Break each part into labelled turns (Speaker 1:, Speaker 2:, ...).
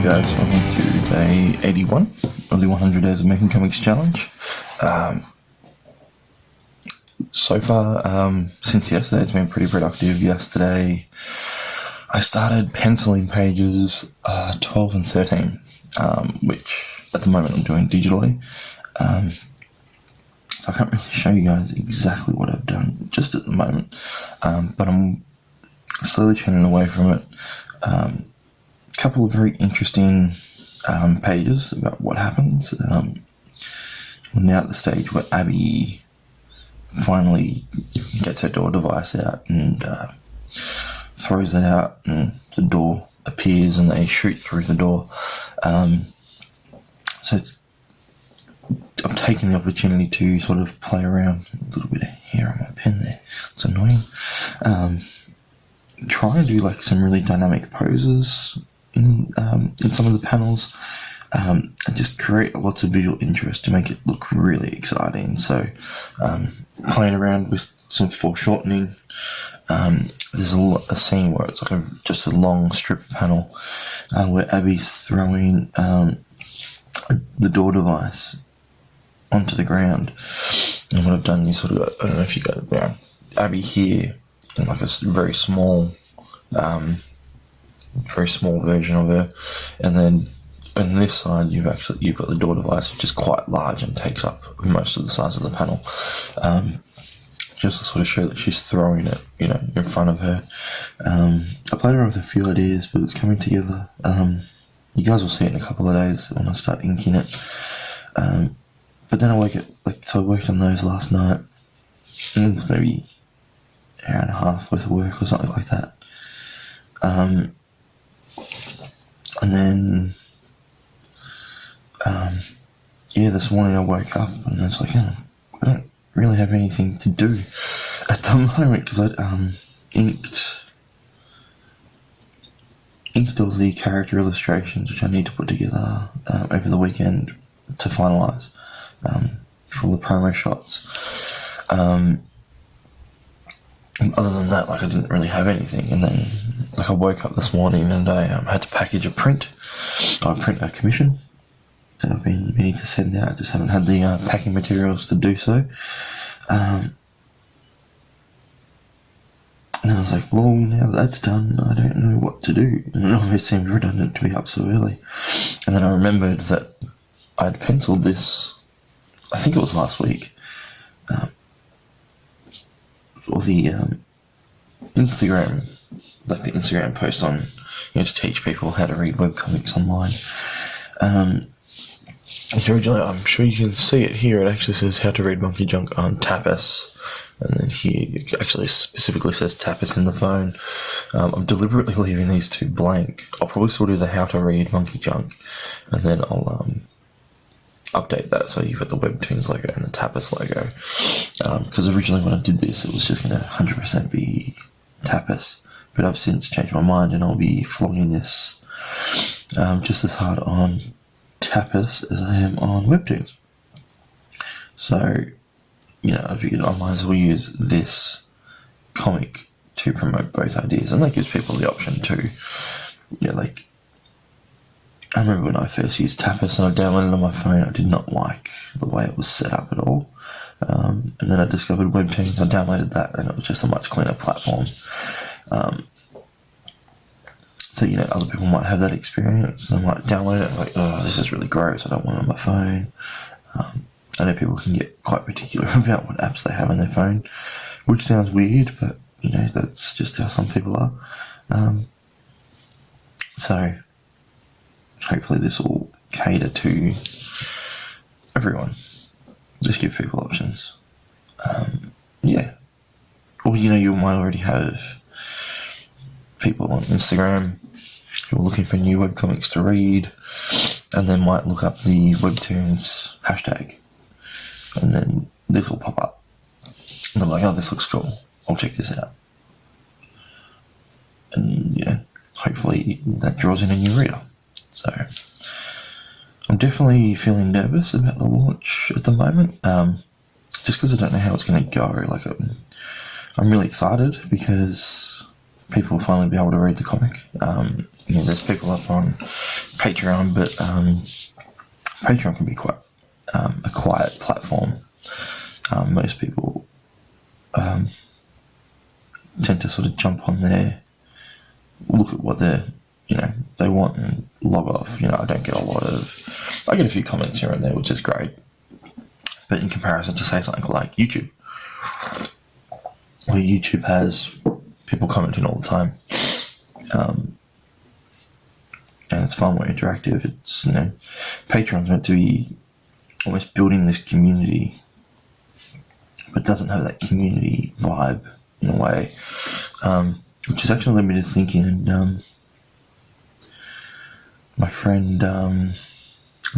Speaker 1: Hey guys, welcome to day 81 of the 100 Days of Making Comics Challenge. So far, since yesterday, it's been pretty productive. Yesterday, I started penciling pages 12 and 13, which at the moment I'm doing digitally. So I can't really show you guys exactly what I've done just at the moment, but I'm slowly turning away from it. Couple of very interesting pages about what happens. We're now at the stage where Abby finally gets her door device out and throws it out, and the door appears and they shoot through the door. So I'm taking the opportunity to sort of play around. A little bit of hair on my pen there, it's annoying. Try and do like some really dynamic poses in some of the panels, and just create lots of visual interest to make it look really exciting. So playing around with some foreshortening. There's a scene where it's like just a long strip panel where Abby's throwing the door device onto the ground, and what I've done is sort of, I don't know if you got it there, Abby here in like a very small version of her, and then on this side you've got the door device, which is quite large and takes up most of the size of the panel, just to sort of show that she's throwing it, in front of her. I played around with a few ideas, but it's coming together. You guys will see it in a couple of days when I start inking it. But then I worked on those last night, and it's maybe an hour and a half worth of work or something like that. And then, this morning I woke up and it's like, I don't really have anything to do at the moment, because I'd inked all the character illustrations which I need to put together over the weekend to finalise for all the promo shots. And other than that, I didn't really have anything. And then, I woke up this morning and I had to package a print a commission that I've been meaning to send out. I just haven't had the packing materials to do so. And I was like, well, now that's done, I don't know what to do. And it almost seemed redundant to be up so early. And then I remembered that I'd penciled this, I think it was last week, for the Instagram, the Instagram post on, to teach people how to read webcomics online. Originally, I'm sure you can see it here, it actually says how to read Monkey Junk on Tapas, and then here it actually specifically says Tapas in the phone. I'm deliberately leaving these two blank. I'll probably still do the how to read Monkey Junk, and then I'll update that so you've got the Webtoons logo and the Tapas logo, because originally when I did this it was just going to 100% be Tapas, but I've since changed my mind and I'll be flogging this just as hard on Tapas as I am on Webtoons. So I figured I might as well use this comic to promote both ideas, and that gives people the option to, I remember when I first used Tapas and I downloaded it on my phone, I did not like the way it was set up at all. And then I discovered Webtoons, I downloaded that, and it was just a much cleaner platform. So, other people might have that experience, and might download it, like, oh, this is really gross, I don't want it on my phone. I know people can get quite particular about what apps they have on their phone, which sounds weird, but, that's just how some people are. So hopefully this will cater to everyone. Just give people options. Or you might already have people on Instagram who are looking for new webcomics to read, and they might look up the Webtoons hashtag, and then this will pop up. And they're like, oh, this looks cool, I'll check this out. And hopefully that draws in a new reader. So I'm definitely feeling nervous about the launch at the moment, just because I don't know how it's going to go. I'm really excited because people will finally be able to read the comic. There's people up on Patreon, but Patreon can be quite a quiet platform. Most people tend to sort of jump on there, look at what they want and log off. I don't get I get a few comments here and there, which is great. But in comparison to, say, something like YouTube, where YouTube has people commenting all the time, and it's far more interactive. It's, Patreon's meant to be almost building this community, but doesn't have that community vibe in a way, which is actually led me to thinking. And my friend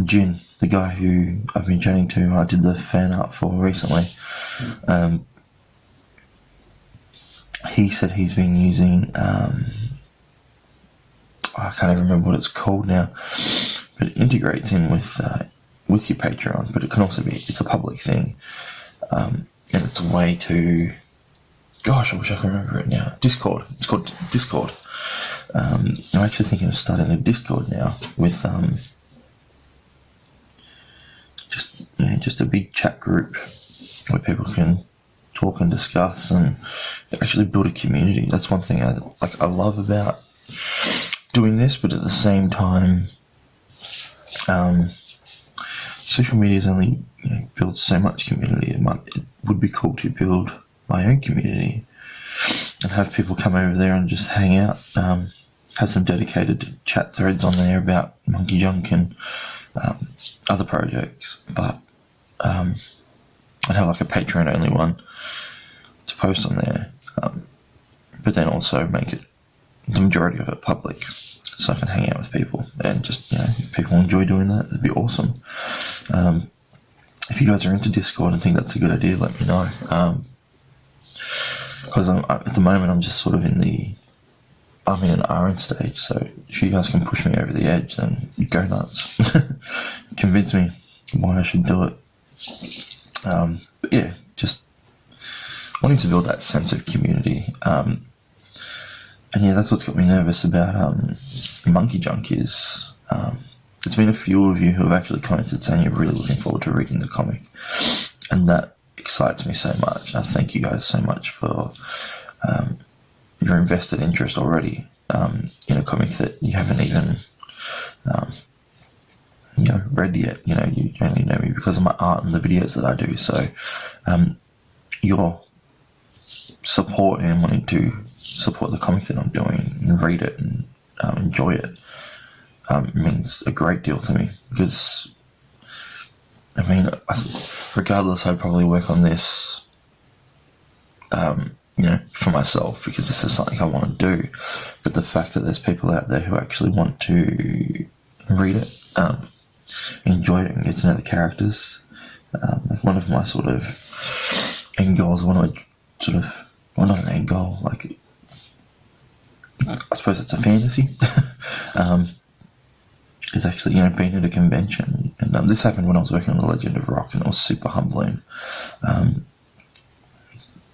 Speaker 1: Jin, the guy who I've been chatting to, I did the fan art for recently, he said he's been using, I can't even remember what it's called now, but it integrates in with your Patreon, but it can also it's a public thing, and it's a way to, gosh, I wish I could remember it now, Discord. It's called Discord. I'm actually thinking of starting a Discord now with just a big chat group where people can talk and discuss and actually build a community. That's one thing I love about doing this, but at the same time, social media's only builds so much community. It would be cool to build my own community and have people come over there and just hang out, have some dedicated chat threads on there about Monkey Junk and other projects, but I'd have like a Patreon only one to post on there, but then also make it, the majority of it, public, so I can hang out with people and just, if people enjoy doing that, it'd be awesome. If you guys are into Discord and think that's a good idea, let me know, because at the moment I'm just sort of I'm in an iron stage, so if you guys can push me over the edge, then go nuts. Convince me why I should do it. But yeah, just wanting to build that sense of community. And yeah, that's what's got me nervous about Monkey Junk is there's been a few of you who have actually commented saying you're really looking forward to reading the comic, and that excites me so much. I thank you guys so much for your invested interest already in a comic that you haven't even read yet. You only know me because of my art and the videos that I do, so your support and wanting to support the comic that I'm doing and read it and enjoy it means a great deal to me, because regardless, I'd probably work on this for myself, because this is something I want to do, but the fact that there's people out there who actually want to read it, enjoy it and get to know the characters, one of my sort of end goals, not an end goal, like, I suppose it's a fantasy, is actually, being at a convention. And this happened when I was working on The Legend of Rock, and it was super humbling.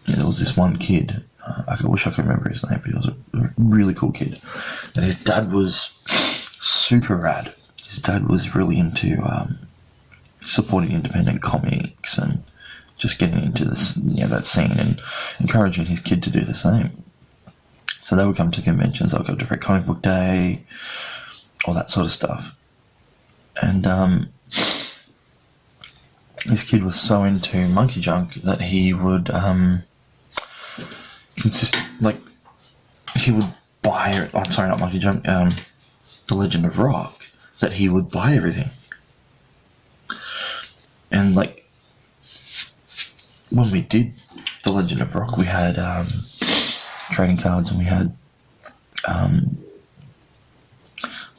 Speaker 1: There was this one kid, I wish I could remember his name, but he was a really cool kid, and his dad was super rad. His dad was really into supporting independent comics and just getting into this, that scene, and encouraging his kid to do the same. So they would come to conventions, they would go to Free Comic Book Day, all that sort of stuff. And this kid was so into Monkey Junk that he would he would buy, I'm sorry, not Monkey Junk, The Legend of Rock, that he would buy everything. And when we did The Legend of Rock, we had trading cards, and we had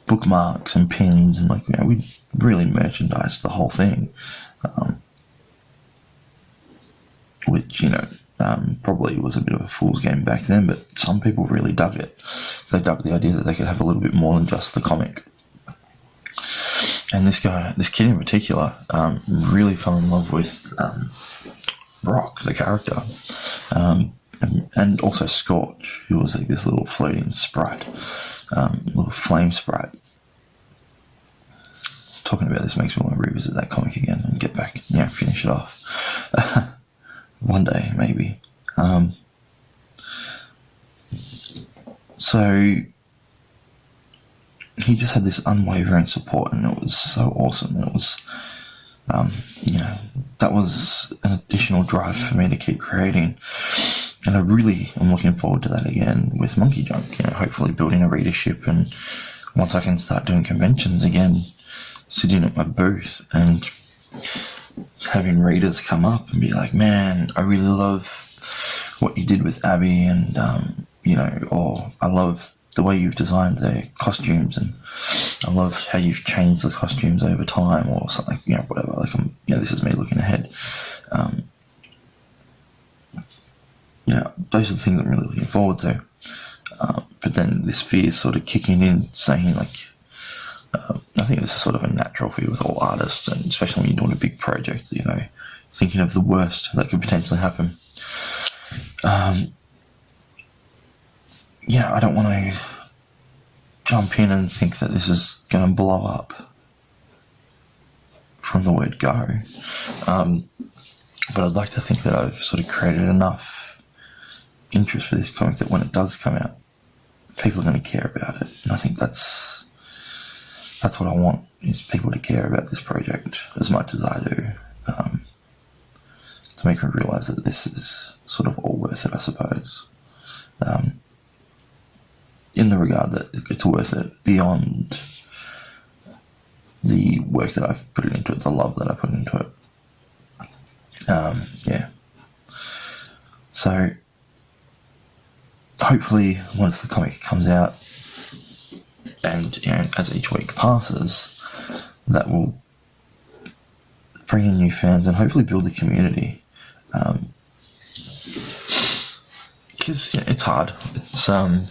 Speaker 1: bookmarks and pins, and we really merchandised the whole thing, which probably was a bit of a fool's game back then, but some people really dug it. They dug the idea that they could have a little bit more than just the comic. And this kid in particular, really fell in love with Rock, the character, and and also Scorch, who was like this little floating sprite, little flame sprite. Talking about this makes me want to revisit that comic again and get back, finish it off. One day, maybe. So he just had this unwavering support, and it was so awesome. It was, that was an additional drive for me to keep creating. And I really am looking forward to that again with Monkey Junk, hopefully building a readership, and once I can start doing conventions again, sitting at my booth and having readers come up and be like, man, I really love what you did with Abby, and, or I love the way you've designed the costumes, and I love how you've changed the costumes over time, or something, whatever. Like, this is me looking ahead. Those are the things I'm really looking forward to. But then this fear is sort of kicking in, saying like, I think this is sort of a natural fear with all artists, and especially when you're doing a big project, thinking of the worst that could potentially happen. I don't want to jump in and think that this is going to blow up from the word go. But I'd like to think that I've sort of created enough interest for this comic that when it does come out, people are going to care about it. And I think that's what I want, is people to care about this project as much as I do, to make me realise that this is sort of all worth it, I suppose. In the regard that it's worth it beyond the work that I've put into it, the love that I put into it. So hopefully once the comic comes out, and as each week passes, that will bring in new fans and hopefully build the community. Because it's hard. It's I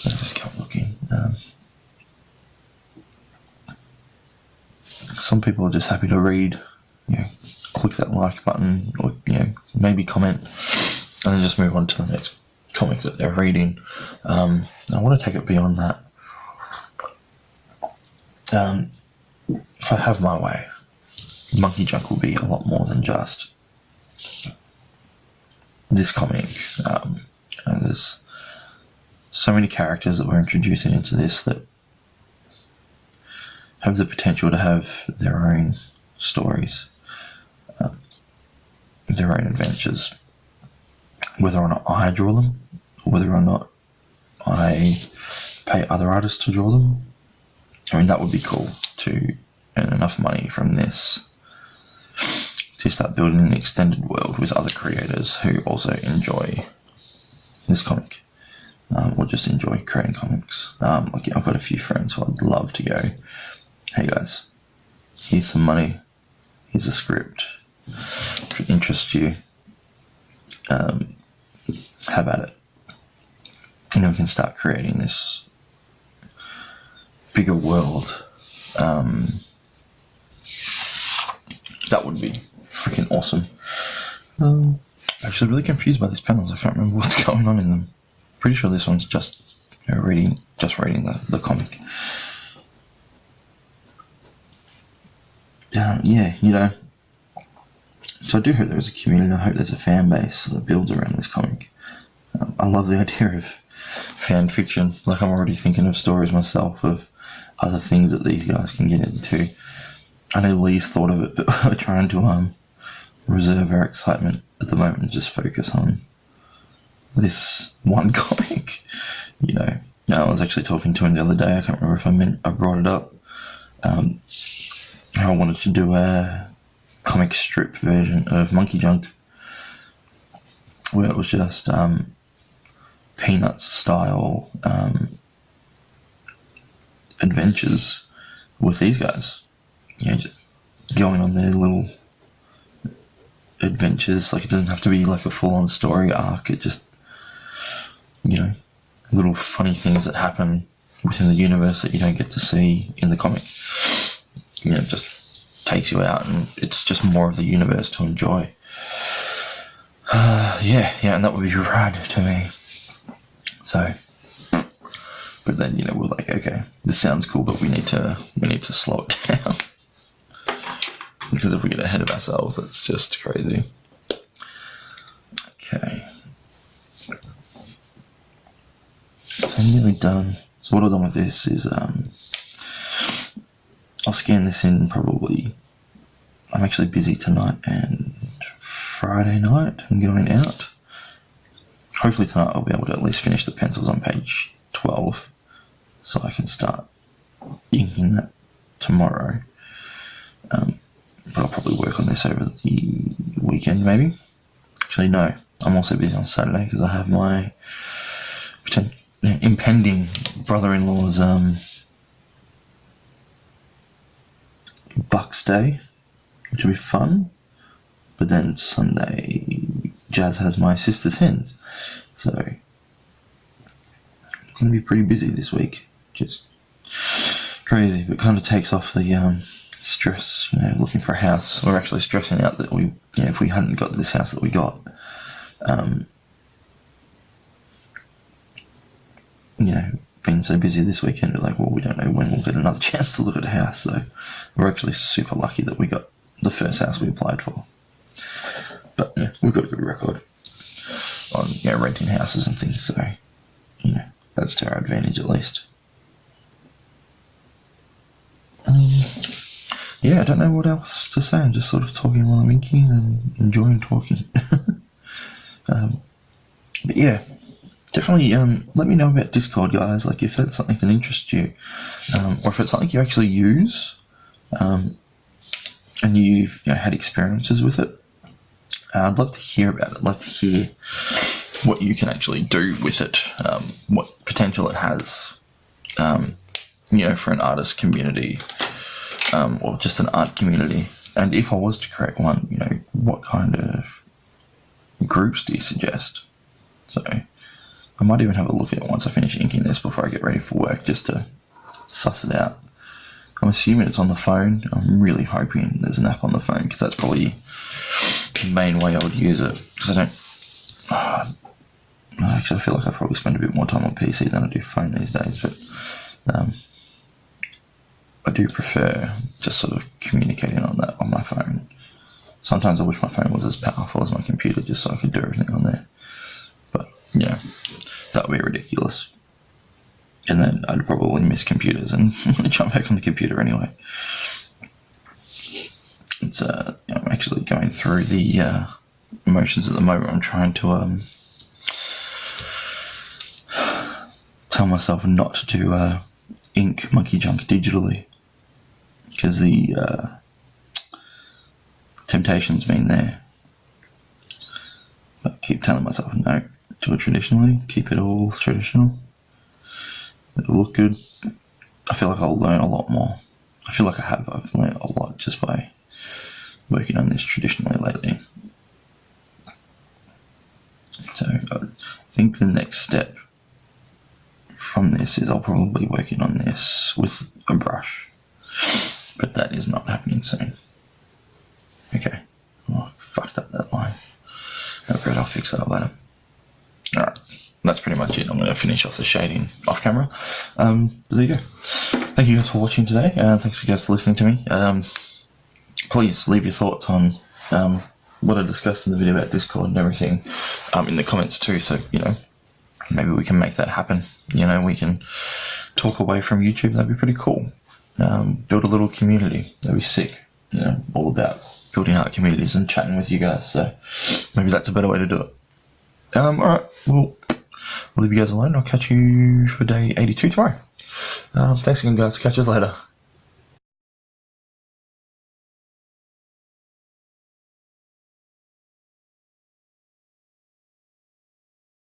Speaker 1: just kept looking. Some people are just happy to read, click that like button, or maybe comment, and then just move on to the next comic that they're reading. I want to take it beyond that. If I have my way, Monkey Junk will be a lot more than just this comic. There's so many characters that we're introducing into this that have the potential to have their own stories, their own adventures. Whether or not I draw them, or whether or not I pay other artists to draw them, that would be cool, to earn enough money from this to start building an extended world with other creators who also enjoy this comic, or just enjoy creating comics. I've got a few friends who I'd love to go, hey guys, here's some money, here's a script, if it interests you, have at it. And then we can start creating this bigger world. That would be freaking awesome. Actually, really confused by these panels. I can't remember what's going on in them. Pretty sure this one's just reading the comic. So I do hope there's a community. I hope there's a fan base that builds around this comic. I love the idea of fan fiction. Like, I'm already thinking of stories myself of other things that these guys can get into. I know Lee's thought of it, but we're trying to reserve our excitement at the moment and just focus on this one comic. I was actually talking to him the other day. I can't remember if I brought it up. How I wanted to do a comic strip version of Monkey Junk, where it was just Peanuts style adventures with these guys. Just going on their little adventures. Like, it doesn't have to be like a full-on story arc. It just, little funny things that happen within the universe that you don't get to see in the comic. It just takes you out, and it's just more of the universe to enjoy. Yeah, and that would be rad to me. So, but then we're like, okay, this sounds cool, but we need to slow it down because if we get ahead of ourselves, that's just crazy. Okay, so I'm nearly done. So what I've done with this is I'll scan this in probably. I'm actually busy tonight and Friday night. I'm going out. Hopefully tonight I'll be able to at least finish the pencils on page 12 so I can start inking that tomorrow. But I'll probably work on this over the weekend maybe. Actually no, I'm also busy on Saturday because I have my impending brother-in-law's Bucks Day, which will be fun. But then Sunday, Jazz has my sister's hens, so I'm going to be pretty busy this week. Just crazy, but kind of takes off the stress, looking for a house. We're actually stressing out that if we hadn't got this house that we got, been so busy this weekend, we're like, well, we don't know when we'll get another chance to look at a house, so we're actually super lucky that we got the first house we applied for. But we've got a good record on renting houses and things, so that's to our advantage at least. I don't know what else to say. I'm just sort of talking while I'm inking and enjoying talking. But yeah, definitely let me know about Discord, guys. Like if that's something that interests you, or if it's something you actually use, and you've had experiences with it. I'd love to hear about it. I'd love to hear what you can actually do with it, what potential it has, for an artist community, or just an art community. And if I was to create one, what kind of groups do you suggest? So I might even have a look at it once I finish inking this before I get ready for work, just to suss it out. I'm assuming it's on the phone. I'm really hoping there's an app on the phone, because that's probably the main way I would use it. Because I feel like I probably spend a bit more time on PC than I do phone these days, but I do prefer just sort of communicating on my phone. Sometimes I wish my phone was as powerful as my computer, just so I could do everything on there. But that would be ridiculous. And then I'd probably miss computers and jump back on the computer anyway. It's I'm actually going through the motions at the moment. I'm trying to tell myself not to ink Monkey Junk digitally, because the temptation's been there. But I keep telling myself no, do it traditionally, keep it all traditional. It'll look good. I feel like I'll learn a lot more. I feel like I've learned a lot just by working on this traditionally lately. So I think the next step from this is I'll probably be working on this with a brush, but that is not happening soon. Okay, I fucked up that line. Oh great, I'll fix that up later. Alright, that's pretty much it. I'm going to finish off the shading off camera. There you go. Thank you guys for watching today. Thanks for you guys for listening to me. Please leave your thoughts on what I discussed in the video about Discord and everything in the comments too, so maybe we can make that happen. We can talk away from YouTube. That'd be pretty cool. Build a little community. That'd be sick. All about building art communities and chatting with you guys, so maybe that's a better way to do it. Alright, well, I'll leave you guys alone. I'll catch you for day 82 tomorrow. Thanks again, guys. Catch us later.